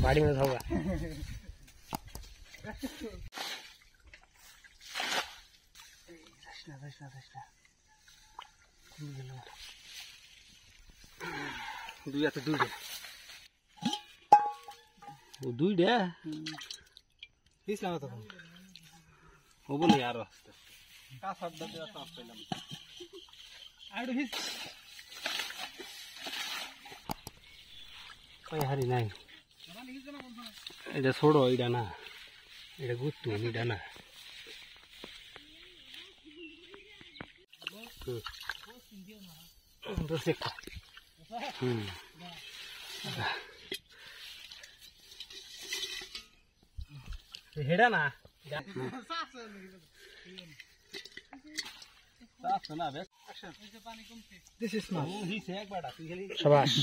बाड़ी में होगा दुईटा हो बोल यार का शब्द हारी ना এটা ছোট এটা না এটা গুত্তু এটা না हेड़ा ना शाबाश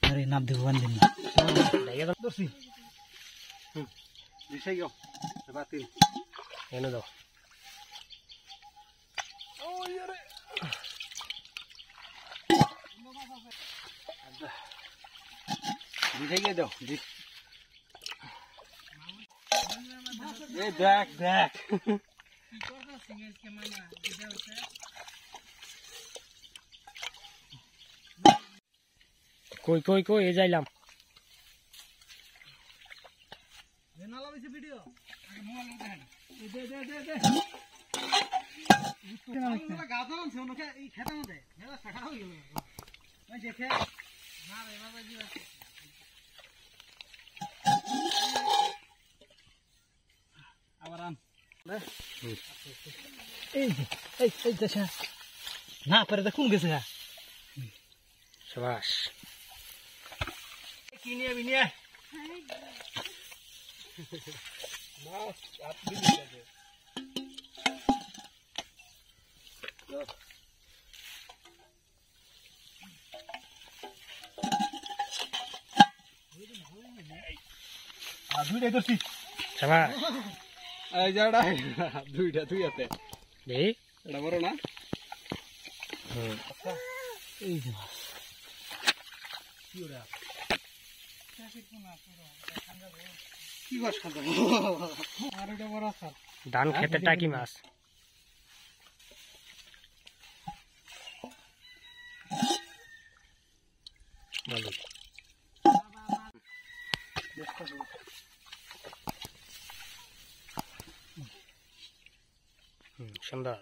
अरे नाम देखो वन दिन ना दोसी दिशा क्यों बातिल ये ना दो ओ यार दिशा क्या दो ये देख देख कोई कोई कोई ये जाइलाम ये नाला वैसे वीडियो आगे मोबाइल में दे दे दे दे इसको ना गाता हूं से उनके ई खेता में दे मेरा सखा हो गया मैं देखे ना रे बाबा जी आराम ए दशा ना पर देखूं कैसे शाबाश किनिया बिनिया मां आप भी दे दुईटा दोस्ती शाबाश आइ जाडा दुईटा दुई आते दे एटा बरो ना अच्छा এই যে কি ওরা কি মাছ খাবো আর এটা বড় স্যার ধান খেতে টাকি মাছ বলি সুন্দর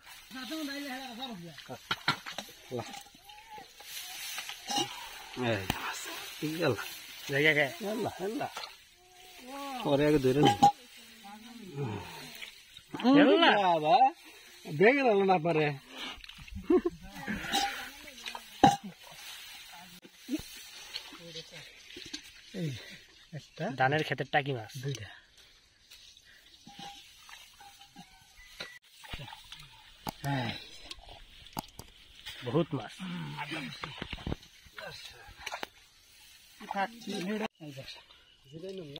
ना पारे धानेर खेतेर टाकी माछ दुईटा बहुत माछ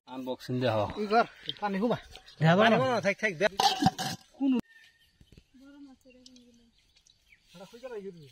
अनबॉक्सिंग दे हो इगर पानी हुबा देबा ना थाक थाक दे कोन बड़ माछ रे गिला हड़ा खुजा रे गिरी